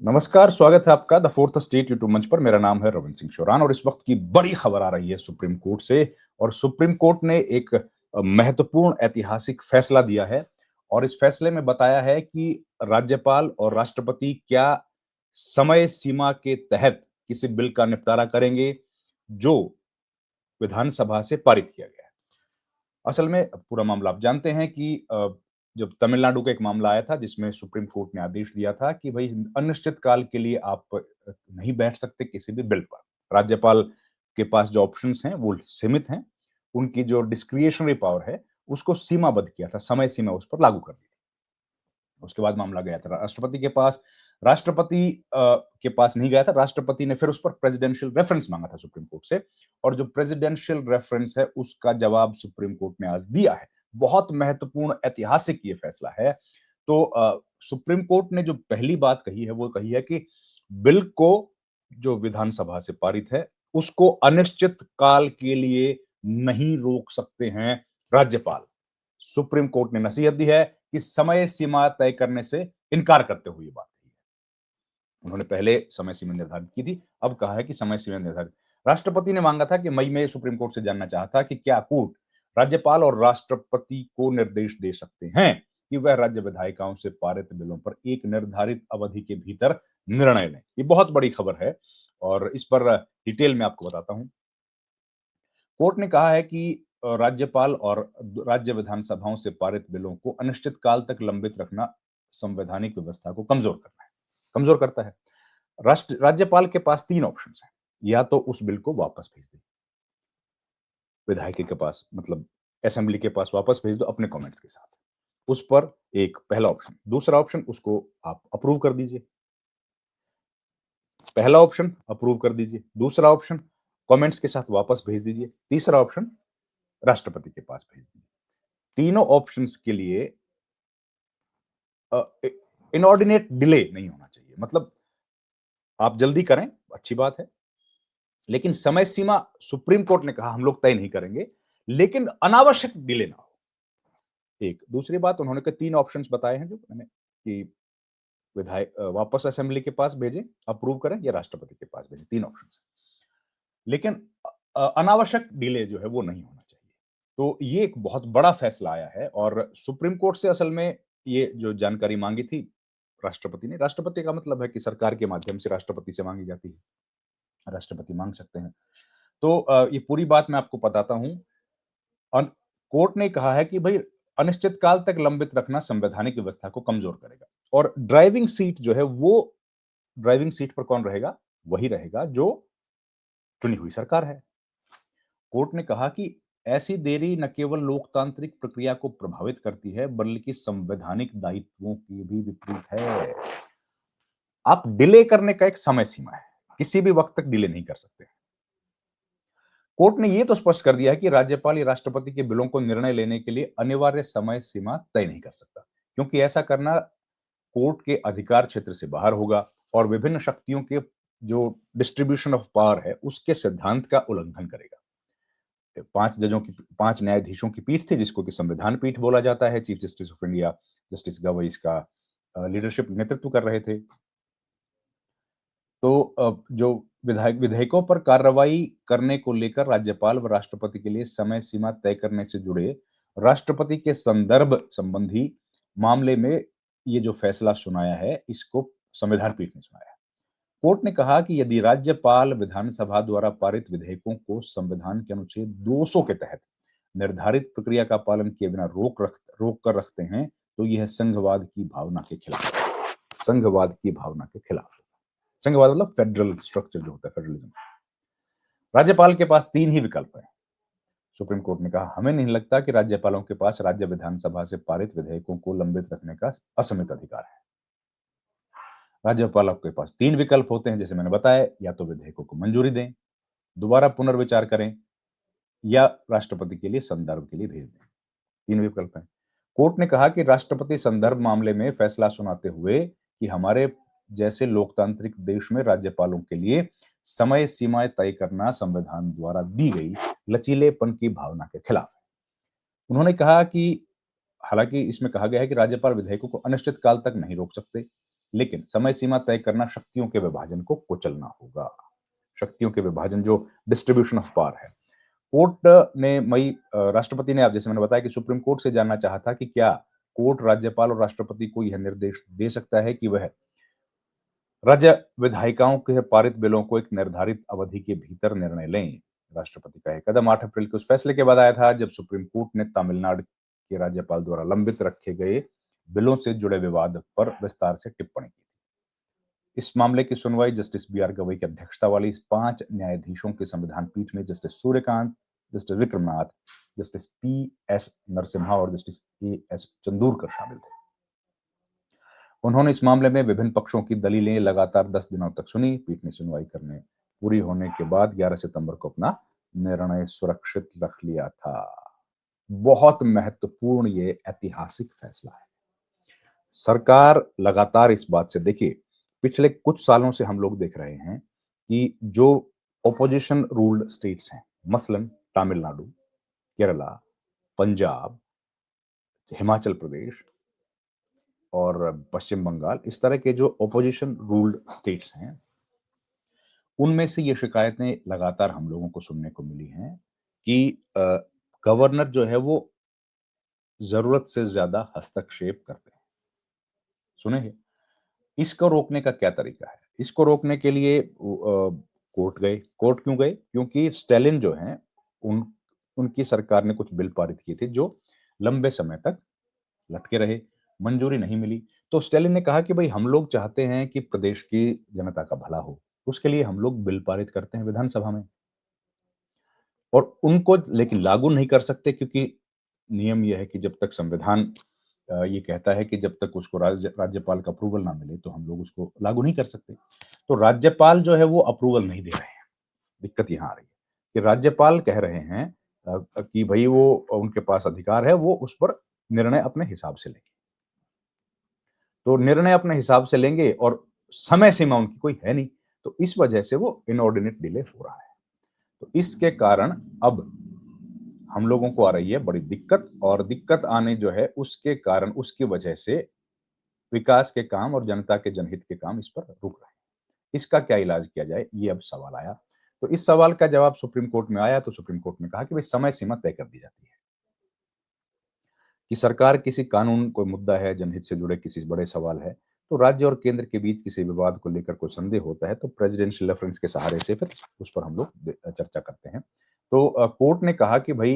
नमस्कार, स्वागत है आपका द फोर्थ स्टेट यूट्यूब मंच पर। मेरा नाम है रविंद्र सिंह शोरान और इस वक्त की बड़ी खबर आ रही है सुप्रीम कोर्ट से। और सुप्रीम कोर्ट ने एक महत्वपूर्ण ऐतिहासिक फैसला दिया है और इस फैसले में बताया है कि राज्यपाल और राष्ट्रपति क्या समय सीमा के तहत किसी बिल का निपटारा करेंगे जो विधानसभा से पारित किया गया है। असल में पूरा मामला आप जानते हैं कि जब तमिलनाडु का एक मामला आया था जिसमें सुप्रीम कोर्ट ने आदेश दिया था कि भाई अनिश्चित काल के लिए आप नहीं बैठ सकते किसी भी बिल पर। राज्यपाल के पास जो ऑप्शंस हैं वो सीमित हैं। उनकी जो डिस्क्रिशनरी पावर है उसको सीमाबद्ध किया था, समय सीमा उस पर लागू कर दी थी। उसके बाद मामला गया था राष्ट्रपति के पास। राष्ट्रपति के पास नहीं गया था, राष्ट्रपति ने फिर उस पर प्रेसिडेंशियल रेफरेंस मांगा था सुप्रीम कोर्ट से और जो प्रेसिडेंशियल रेफरेंस है उसका जवाब सुप्रीम कोर्ट ने आज दिया है। बहुत महत्वपूर्ण ऐतिहासिक ये फैसला है। तो सुप्रीम कोर्ट ने जो पहली बात कही है वो कही है कि बिल को जो विधानसभा से पारित है उसको अनिश्चित काल के लिए नहीं रोक सकते हैं राज्यपाल। सुप्रीम कोर्ट ने नसीहत दी है कि समय सीमा तय करने से इनकार करते हुए ये बात कही है। उन्होंने पहले समय सीमा निर्धारित की थी, अब कहा है कि समय सीमा निर्धारित। राष्ट्रपति ने मांगा था कि मई में सुप्रीम कोर्ट से जानना चाहा था कि क्या कोर्ट राज्यपाल और राष्ट्रपति को निर्देश दे सकते हैं कि वह राज्य विधायिकाओं से पारित बिलों पर एक निर्धारित अवधि के भीतर निर्णय लें। ये बहुत बड़ी खबर है और इस पर डिटेल में आपको बताता हूं। कोर्ट ने कहा है कि राज्यपाल और राज्य विधानसभाओं से पारित बिलों को अनिश्चित काल तक लंबित रखना संवैधानिक व्यवस्था को कमजोर करना है, कमजोर करता है। राज्यपाल के पास तीन ऑप्शन हैं। या तो उस बिल को वापस भेज दे विधायक के पास, मतलब असेंबली के पास वापस भेज दो अपने कमेंट्स के साथ। उस पर एक पहला ऑप्शन। दूसरा ऑप्शन, उसको आप अप्रूव कर दीजिए। पहला ऑप्शन अप्रूव कर दीजिए, दूसरा ऑप्शन कमेंट्स के साथ वापस भेज दीजिए, तीसरा ऑप्शन राष्ट्रपति के पास भेज दीजिए। तीनों ऑप्शंस के लिए इनऑर्डिनेट डिले नहीं होना चाहिए। मतलब आप जल्दी करें, अच्छी बात है, लेकिन समय सीमा सुप्रीम कोर्ट ने कहा हम लोग तय नहीं करेंगे, लेकिन अनावश्यक डिले ना हो। एक दूसरी बात, उन्होंने के तीन ऑप्शंस बताए हैं जो मैंने कि विधायक वापस असेंबली के पास भेजें, अप्रूव करें या राष्ट्रपति के पास भेजें, तीन ऑप्शंस। लेकिन अनावश्यक डिले जो है वो नहीं होना चाहिए। तो ये एक बहुत बड़ा फैसला आया है और सुप्रीम कोर्ट से असल में ये जो जानकारी मांगी थी राष्ट्रपति ने, राष्ट्रपति का मतलब है कि सरकार के माध्यम से राष्ट्रपति से मांगी जाती है, राष्ट्रपति मांग सकते हैं। तो ये पूरी बात मैं आपको बताता हूं। कोर्ट ने कहा है कि भाई अनिश्चित काल तक लंबित रखना संवैधानिक व्यवस्था को कमजोर करेगा और ड्राइविंग सीट जो है वो, ड्राइविंग सीट पर कौन रहेगा? वही रहेगा जो चुनी हुई सरकार है। कोर्ट ने कहा कि ऐसी देरी न केवल लोकतांत्रिक प्रक्रिया को प्रभावित करती है बल्कि संवैधानिक दायित्वों की भी विपरीत है। आप डिले करने का एक समय सीमा है, किसी भी वक्त तक डिले नहीं कर सकते। कोर्ट ने यह तो स्पष्ट कर दिया है कि राज्यपाल या राष्ट्रपति के बिलों को निर्णय लेने के लिए अनिवार्य समय सीमा तय नहीं कर सकता, क्योंकि ऐसा करना कोर्ट के अधिकार क्षेत्र से बाहर होगा और विभिन्न शक्तियों के जो डिस्ट्रीब्यूशन ऑफ पावर है उसके सिद्धांत का उल्लंघन करेगा। पांच जजों की, पांच न्यायाधीशों की पीठ थी जिसको कि संविधान पीठ बोला जाता है। Chief justice of India justice Gavai इसका लीडरशिप नेतृत्व कर रहे थे। तो जो विधेयकों पर कार्रवाई करने को लेकर राज्यपाल व राष्ट्रपति के लिए समय सीमा तय करने से जुड़े राष्ट्रपति के संदर्भ संबंधी मामले में ये जो फैसला सुनाया है इसको संविधान पीठ ने सुनाया है। कोर्ट ने कहा कि यदि राज्यपाल विधानसभा द्वारा पारित विधेयकों को संविधान के अनुच्छेद 200 के तहत निर्धारित प्रक्रिया का पालन किए बिना रोक कर रखते हैं तो यह संघवाद की भावना के खिलाफ है। संघवाद की भावना के खिलाफ। संघवाद मतलब फेडरल स्ट्रक्चर जो होता है, फेडरलिज्म। राज्यपाल के पास तीन ही विकल्प है। सुप्रीम कोर्ट ने कहा हमें नहीं लगता कि राज्यपालों के पास राज्य विधानसभा से पारित विधेयकों को लंबित रखने का असीमित अधिकार है। राज्यपालों के पास तीन विकल्प होते हैं जैसे मैंने बताया, या तो विधेयकों को मंजूरी दें, दोबारा पुनर्विचार करें या राष्ट्रपति के लिए संदर्भ के लिए भेज दें। तीन विकल्प हैं। कोर्ट ने कहा कि राष्ट्रपति संदर्भ मामले में फैसला सुनाते हुए कि हमारे जैसे लोकतांत्रिक देश में राज्यपालों के लिए समय सीमाएं तय करना संविधान द्वारा दी गई लचीलेपन की भावना के खिलाफ है। उन्होंने कहा कि हालांकि इसमें कहा गया है कि राज्यपाल विधेयकों को अनिश्चित काल तक नहीं रोक सकते, लेकिन समय सीमा तय करना शक्तियों के विभाजन को कुचलना होगा। शक्तियों के विभाजन जो डिस्ट्रीब्यूशन ऑफ पावर है। कोर्ट ने राष्ट्रपति ने, अब जैसे मैंने बताया कि सुप्रीम कोर्ट से जानना चाहा था कि क्या कोर्ट राज्यपाल और राष्ट्रपति को यह निर्देश दे सकता है कि वह राज्य विधायिकाओं के पारित बिलों को एक निर्धारित अवधि के भीतर निर्णय लें। राष्ट्रपति का यह कदम 8 अप्रैल के उस फैसले के बाद आया था जब सुप्रीम कोर्ट ने तमिलनाडु के राज्यपाल द्वारा लंबित रखे गए बिलों से जुड़े विवाद पर विस्तार से टिप्पणी की। इस मामले की सुनवाई जस्टिस बी.आर. गवई की अध्यक्षता वाली इस 5 न्यायाधीशों की संविधान पीठ में justice Suryakant, justice Vikramnath, justice PS. Narasimha और जस्टिस ए.एस. चंदूरकर शामिल थे। उन्होंने इस मामले में विभिन्न पक्षों की दलीलें लगातार 10 दिनों तक सुनी। पीठ ने सुनवाई करने पूरी होने के बाद 11 सितंबर को अपना निर्णय सुरक्षित रख लिया था। बहुत महत्वपूर्ण ये ऐतिहासिक फैसला है। सरकार लगातार इस बात से, देखिए, पिछले कुछ सालों से हम लोग देख रहे हैं कि जो ऑपोजिशन रूल्ड स्टेट्स हैं, मसलन तमिलनाडु, केरला, पंजाब, हिमाचल प्रदेश और पश्चिम बंगाल, इस तरह के जो ऑपोजिशन रूल्ड स्टेट्स हैं, उनमें से ये शिकायतें लगातार हम लोगों को सुनने को मिली हैं कि गवर्नर जो है वो जरूरत से ज्यादा हस्तक्षेप करते हैं। सुने हैं? इसको रोकने का क्या तरीका है? इसको रोकने के लिए कोर्ट गए। कोर्ट क्यों गए? क्योंकि स्टालिन जो हैं, उन उनकी सरकार ने कुछ बिल पारित किए थे जो लंबे समय तक लटके रहे, मंजूरी नहीं मिली। तो स्टालिन ने कहा कि भई हम लोग चाहते हैं कि प्रदेश की जनता का भला हो, उसके लिए हम लोग बिल पारित करते हैं विधानसभा में और उनको लेकिन लागू नहीं कर सकते क्योंकि नियम ये है कि जब तक संविधान ये कहता है कि जब तक उसको राज्यपाल का अप्रूवल ना मिले, तो हम लोग उसको लागू नहीं कर सकते। तो राज्यपाल जो है वो अप्रूवल नहीं दे रहे हैं। दिक्कत यहाँ आ रही है कि राज्यपाल कह रहे हैं कि भई वो उनके पास अधिकार है, वो उस पर निर्णय अपने हिसाब से लेंगे। तो निर्णय अपने हिसाब से लेंगे और समय सीमा उनकी कोई है नहीं, तो इस वजह से वो इनऑर्डिनेट डिले हो रहा है। तो इसके कारण अब हम लोगों को आ रही है बड़ी दिक्कत और दिक्कत आने जो है उसके कारण, उसकी वजह से विकास के काम और जनता के जनहित के काम इस पर रुक रहे हैं। इसका क्या इलाज किया जाए, ये अब सवाल आया। तो इस सवाल का जवाब सुप्रीम कोर्ट में आया, तो सुप्रीम कोर्ट ने कहा कि भाई समय सीमा तय कर दी जाती है कि सरकार किसी कानून, कोई मुद्दा है, जनहित से जुड़े किसी बड़े सवाल है, तो राज्य और केंद्र के बीच किसी विवाद को लेकर कोई संदेह होता है, तो प्रेसिडेंशियल रेफरेंस के सहारे से फिर उस पर हम लोग चर्चा करते हैं। तो कोर्ट ने कहा कि भाई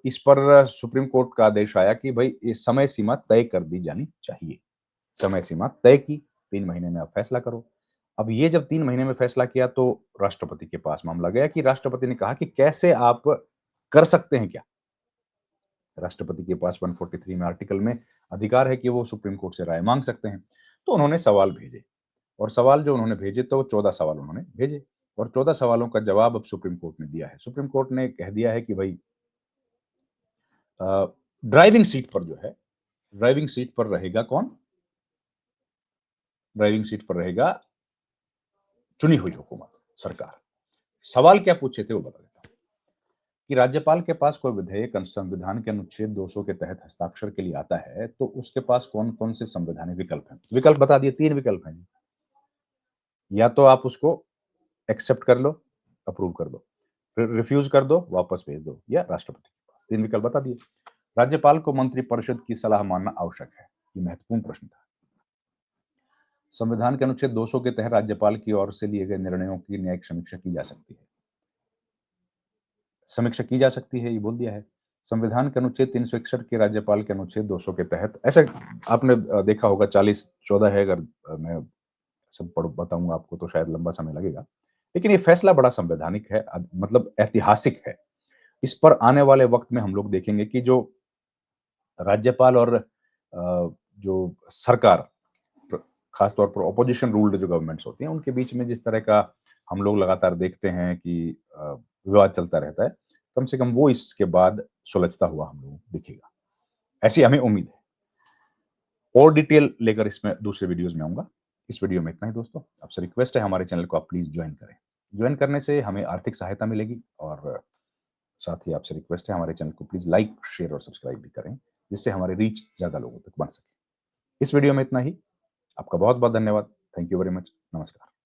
इस पर सुप्रीम कोर्ट का आदेश आया कि भाई ये समय सीमा तय कर दी जानी चाहिए। समय सीमा तय की, 3 महीने में आप फैसला करो। अब ये जब 3 महीने में फैसला किया तो राष्ट्रपति के पास मामला गया कि राष्ट्रपति ने कहा कि कैसे आप कर सकते हैं क्या? राष्ट्रपति के पास 143 में आर्टिकल में अधिकार है कि वो सुप्रीम कोर्ट से राय माँग सकते हैं। तो उन्होंने सवाल भेजे और सवाल जो उन्होंने भेजे तो 14 सवाल उन्होंने भेजे और 14 सवालों का जवाब अब सुप्रीम कोर्ट ने दिया है। सुप्रीम कोर्ट ने कह दिया है कि भई ड्राइविंग सीट पर जो है, ड्राइविंग सीट पर रहेगा कौन? ड्राइविंग सीट पर रहेगा चुनी हुई हुकूमत, सरकार। सवाल क्या पूछे थे वो बता देता हूँ कि राज्यपाल के पास कोई विधेयक संविधान के अनुच्छेद 200 के तहत हस्ताक्षर के लिए आता है, तो उसके पास कौन-कौन से संवैधानिक विकल्प हैं? विकल्प बता दिए, 3 विकल्प हैं। या तो आप उसको एक्सेप्ट कर लो, अप्रूव कर दो, रिफ्यूज कर दो, वापस भेज दो या राष्ट्रपति के पास। 3 विकल्प बता दिए। राज्यपाल को मंत्रिपरिषद की सलाह मानना आवश्यक है। ये महत्वपूर्ण प्रश्न था। संविधान के अनुच्छेद 200 के तहत राज्यपाल की ओर से लिए गए निर्णयों की न्यायिक समीक्षा की जा सकती है। समीक्षा की जा सकती है, ये बोल दिया है। संविधान के अनुच्छेद 361 के राज्यपाल के अनुच्छेद 200 के तहत ऐसे आपने देखा होगा 40-14 है, अगर मैं सब पढ़ बताऊँगा आपको तो शायद लंबा समय लगेगा। लेकिन ये फैसला बड़ा संवैधानिक है, मतलब ऐतिहासिक है। इस पर आने वाले वक़्त में हम लोग देखेंगे कि जो राज्यपाल और जो सरकार, प खास तौर पर ऑपोजिशन रूल्ड जो गवर्नमेंट्स होती हैं, उनके बीच में जिस तरह का हम लोग लगातार देखते हैं कि विवाद चलता रहता है, कम से कम वो इसके बाद सुलझता हुआ हम लोगों को दिखेगा। ऐसी हमें उम्मीद है। और डिटेल लेकर इसमें दूसरे वीडियोज़ में आऊँगा। इस वीडियो में इतना ही दोस्तों। आपसे रिक्वेस्ट है हमारे चैनल को आप प्लीज़ जॉइन करें। जॉइन करने से हमें आर्थिक सहायता मिलेगी और साथ ही आपसे रिक्वेस्ट है हमारे चैनल को प्लीज़ लाइक, शेयर और सब्सक्राइब भी करें, जिससे हमारी रीच ज़्यादा लोगों तक बढ़ सके। इस वीडियो में इतना ही। आपका बहुत-बहुत धन्यवाद। Thank you very much. नमस्कार।